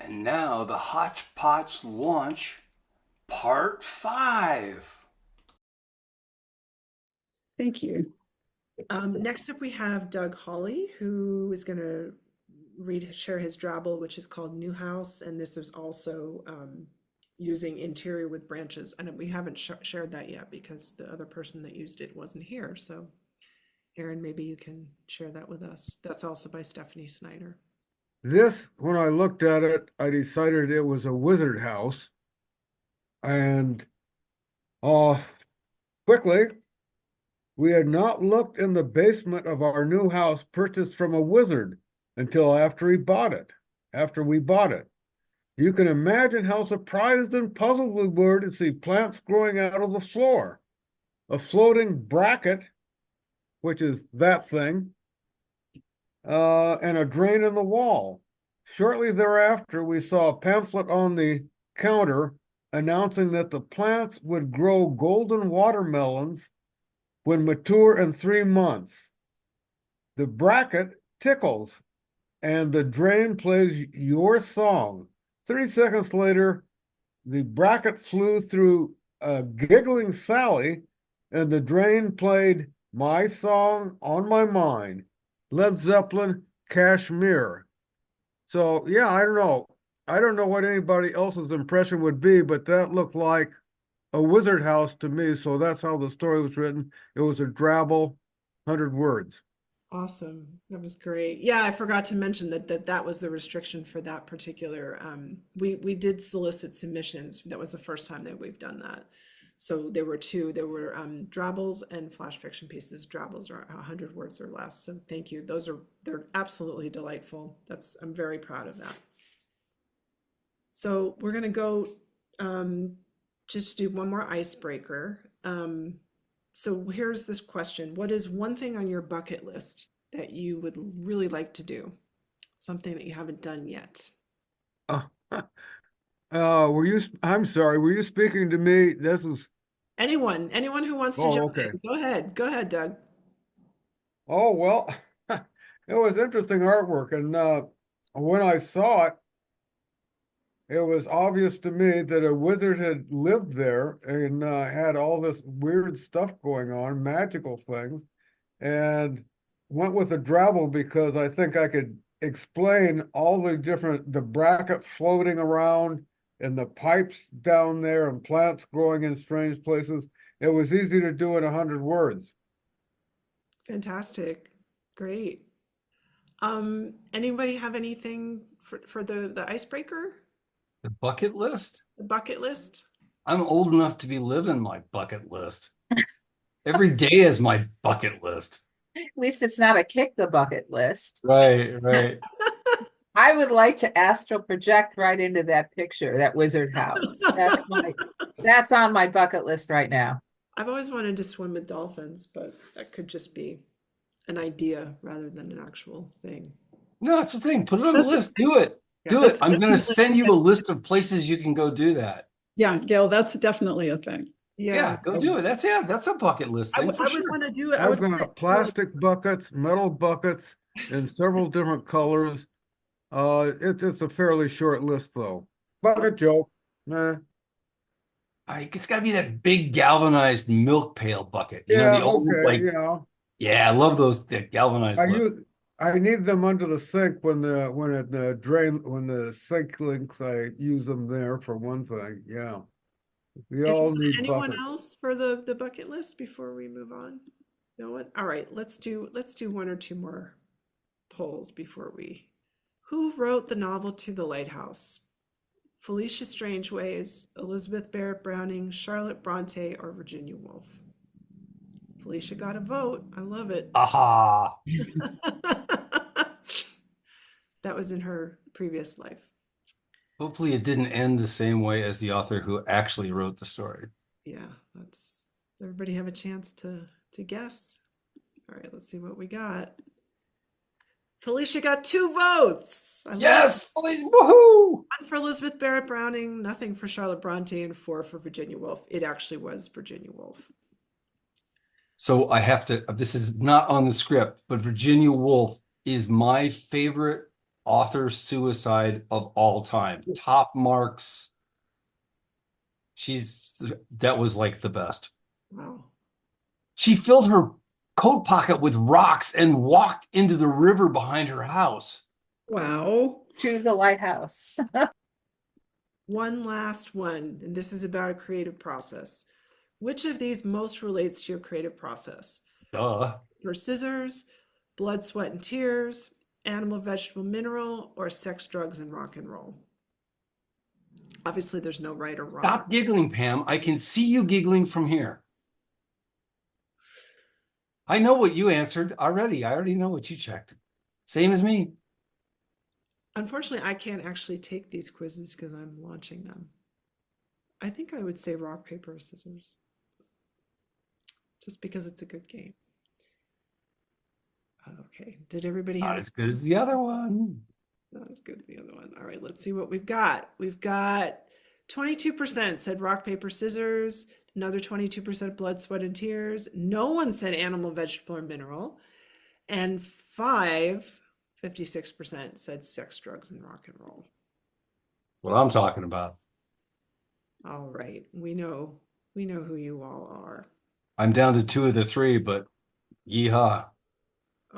And now the Hotch Potch launch, part 5. Thank you. Next up, we have Doug Hawley, who is going to share his drabble, which is called New House, and this is also using interior with branches. And we haven't shared that yet because the other person that used it wasn't here. So, Aaron, maybe you can share that with us. That's also by Stephanie Snyder. This, when I looked at it, I decided it was a wizard house. And uh quickly, we had not looked in the basement of our new house purchased from a wizard until after we bought it. You can imagine how surprised and puzzled we were to see plants growing out of the floor. A floating bracket, which is that thing, and a drain in the wall. Shortly thereafter, we saw a pamphlet on the counter announcing that the plants would grow golden watermelons when mature in 3 months. The bracket tickles, and the drain plays your song. 30 seconds later, the bracket flew through a giggling Sally, and the drain played my song on my mind, Led Zeppelin, Kashmir. So, yeah, I don't know. I don't know what anybody else's impression would be, but that looked like a wizard house to me. So that's how the story was written. It was a drabble, 100 words. Awesome. That was great. Yeah, I forgot to mention that was the restriction for that particular. We did solicit submissions. That was the first time that we've done that. So there were two. There were drabbles and flash fiction pieces. Drabbles are 100 words or less. So thank you. They're absolutely delightful. I'm very proud of that. So we're gonna go just do one more icebreaker. So here's this question. What is one thing on your bucket list that you would really like to do? Something that you haven't done yet? Uh, I'm sorry, were you speaking to me? This was, Anyone who wants to oh, jump okay. in. Go ahead. Go ahead, Doug. Oh, well, it was interesting artwork. And when I saw it, it was obvious to me that a wizard had lived there and had all this weird stuff going on, magical things, and went with a drabble because I think I could explain all the bracket floating around and the pipes down there and plants growing in strange places. It was easy to do in 100 words. Fantastic. Great. Anybody have anything for the icebreaker? The bucket list? The bucket list? I'm old enough to be living my bucket list. Every day is my bucket list. At least it's not a kick the bucket list. Right, right. I would like to astral project right into that picture, that wizard house. That's on my bucket list right now. I've always wanted to swim with dolphins, but that could just be an idea rather than an actual thing. No, it's the thing. Put it on the list. Do it. Yeah, Do it. that's I'm going to definitely send you a list of places you can go do that. Yeah, Gail, that's definitely a thing. Yeah, go do it. That's a bucket list thing for I would sure. want to do it. I've got plastic buckets, metal buckets in several different colors. It's a fairly short list though. Bucket joke. Nah. It's got to be that big galvanized milk pail bucket. You know, Yeah, the old okay, yeah. yeah, I love those the galvanized I look. use I need them under the sink when the sink leaks, I use them there for one thing. Yeah. We all need Anyone buckets. else for the bucket list before we move on? No one? All right, let's do one or two more polls before we. Who wrote the novel To the Lighthouse? Felicia Strangeways, Elizabeth Barrett Browning, Charlotte Bronte, or Virginia Woolf? Felicia got a vote. I love it. Aha. That was in her previous life. Hopefully it didn't end the same way as the author who actually wrote the story. Yeah, let's everybody have a chance to guess. All right, let's see what we got. Felicia got 2 votes. Yes, woohoo! 1 for Elizabeth Barrett Browning, nothing for Charlotte Bronte, and 4 for Virginia Woolf. It actually was Virginia Woolf. So this is not on the script, but Virginia Woolf is my favorite author suicide of all time. Top marks. That was like the best. Wow. She filled her coat pocket with rocks and walked into the river behind her house. Wow. To the lighthouse. One last one, and this is about a creative process. Which of these most relates to your creative process? Duh. For scissors, blood, sweat, and tears, animal, vegetable, mineral, or sex, drugs, and rock and roll? Obviously, there's no right or wrong. Stop giggling, Pam. I can see you giggling from here. I know what you answered already. I already know what you checked. Same as me. Unfortunately, I can't actually take these quizzes because I'm launching them. I think I would say rock, paper, or scissors. Just because it's a good game. Okay, did everybody Not have as good as the other one. not as good as the other one? All right, let's see what we've got. We've got 22% said rock, paper, scissors. Another 22% blood, sweat, and tears. No one said animal, vegetable, or mineral. And 56% said sex, drugs, and rock and roll. That's what I'm talking about. All right, we know who you all are. I'm down to 2 of the 3, but yeehaw.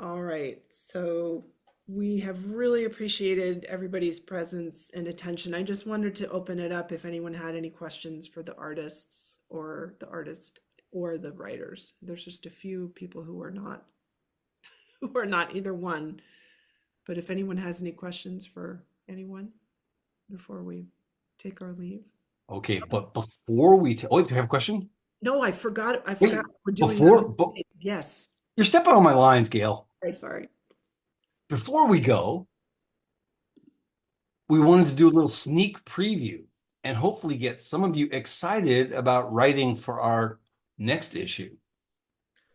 All right, so we have really appreciated everybody's presence and attention. I just wanted to open it up if anyone had any questions for the artists or the artist or the writers. There's just a few people who are not either one. But if anyone has any questions for anyone before we take our leave. Okay, but before we do you have a question? No, I forgot. Wait, We're doing before yes. you're stepping on my lines, Gail. Sorry. Before we go, we wanted to do a little sneak preview and hopefully get some of you excited about writing for our next issue.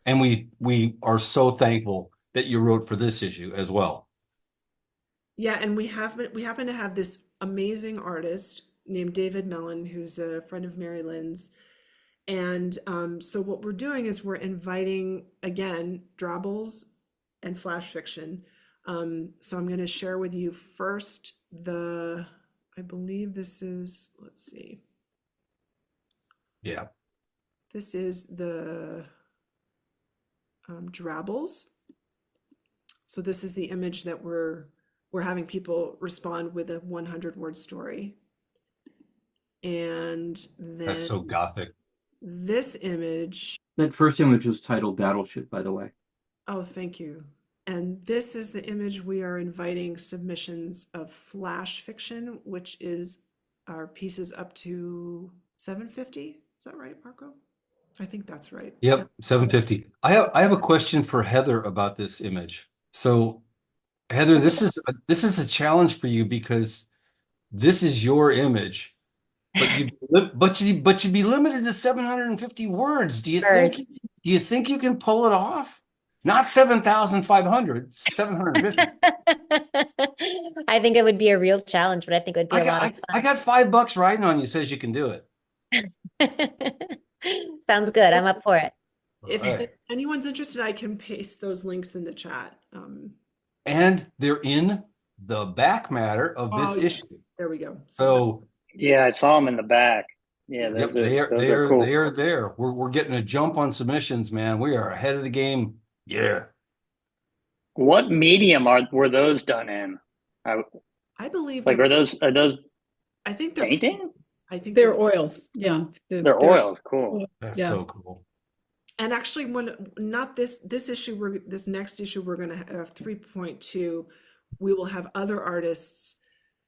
And we are so thankful that you wrote for this issue as well. Yeah, and we happen to have this amazing artist named David Mellon, who's a friend of Mary Lynn's. And so what we're doing is we're inviting, again, drabbles and flash fiction. So I'm going to share with you first I believe this is, let's see. Yeah. This is the drabbles. So this is the image that we're having people respond with a 100-word story. And then That's so gothic. this image. That first image was titled Battleship, by the way. Oh, thank you. And this is the image we are inviting submissions of flash fiction, which is our pieces up to 750. Is that right, Marco? I think that's right. Yep, 750. I have a question for Heather about this image. So, Heather, this is a challenge for you because this is your image, but you'd be limited to 750 words. Do you think you can pull it off? Not 7,500, 750. I think it would be a real challenge, but I think it would be a lot of I got $5 riding on you says you can do fun. Sounds good. I'm up for it. If anyone's interested, I can paste those links in the chat. And they're in the back matter of this issue. There we go. So yeah, I saw them in the back. Yeah, yep, those are cool. they are there. We're getting a jump on submissions, man. We are ahead of the game. Yeah. What medium were those done in? I believe Like, are those I think they're painting? paintings. I think They're oils. Yeah. They're oils. Cool. That's Yeah. so cool. And actually, when not this issue, this next issue, we're going to have 3.2. We will have other artists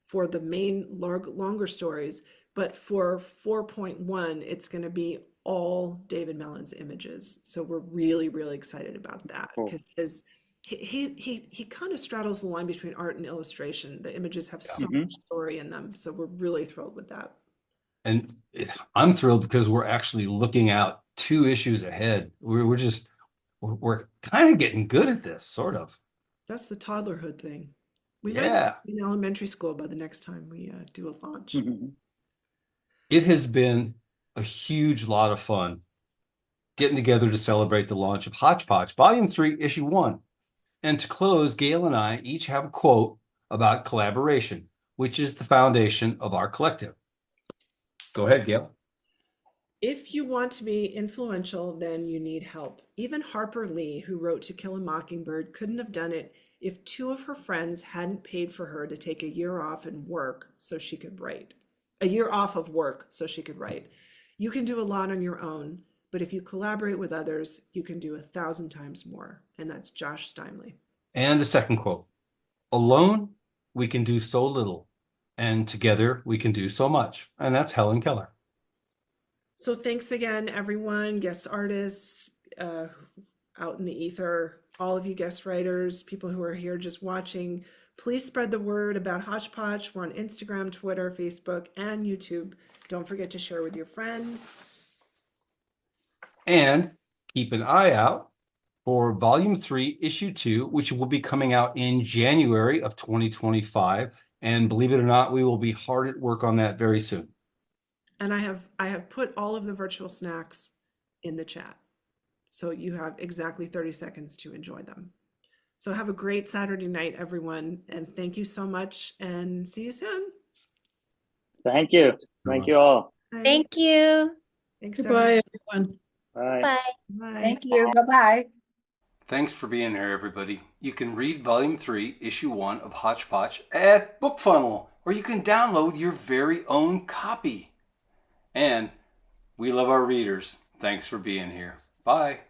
for the main longer stories, but for 4.1, it's going to be all David Mellon's images. So we're really, really excited about that because he kind of straddles the line between art and illustration. The images have so much story in them, so we're really thrilled with that. And I'm thrilled because we're actually looking out 2 issues ahead. We're kind of getting good at this, sort of. That's the toddlerhood thing. We might be in elementary school by the next time we do a launch. It has been a huge lot of fun getting together to celebrate the launch of Hotch Potch, Volume 3, Issue 1. And to close, Gail and I each have a quote about collaboration, which is the foundation of our collective. Go ahead, Gail. If you want to be influential, then you need help. Even Harper Lee, who wrote To Kill a Mockingbird, couldn't have done it if two of her friends hadn't paid for her to take a year off and work so she could write. A year off of work so she could write. You can do a lot on your own, but if you collaborate with others, you can do 1,000 times more. And that's Josh Steinley. And a second quote. Alone, we can do so little, and together we can do so much. And that's Helen Keller. So thanks again, everyone, guest artists out in the ether, all of you guest writers, people who are here just watching. Please spread the word about Hotch Potch. We're on Instagram, Twitter, Facebook, and YouTube. Don't forget to share with your friends. And keep an eye out for Volume 3, Issue 2, which will be coming out in January of 2025. And believe it or not, we will be hard at work on that very soon. And I have put all of the virtual snacks in the chat. So you have exactly 30 seconds to enjoy them. So have a great Saturday night, everyone. And thank you so much and see you soon. Thank you. Thank you all. Bye. Thank you. Thanks, Goodbye, everyone. Bye. Bye. Bye. Thank you. Bye-bye. Thanks for being here, everybody. You can read Volume 3, Issue 1 of Hotch Potch at BookFunnel, or you can download your very own copy. And we love our readers. Thanks for being here. Bye.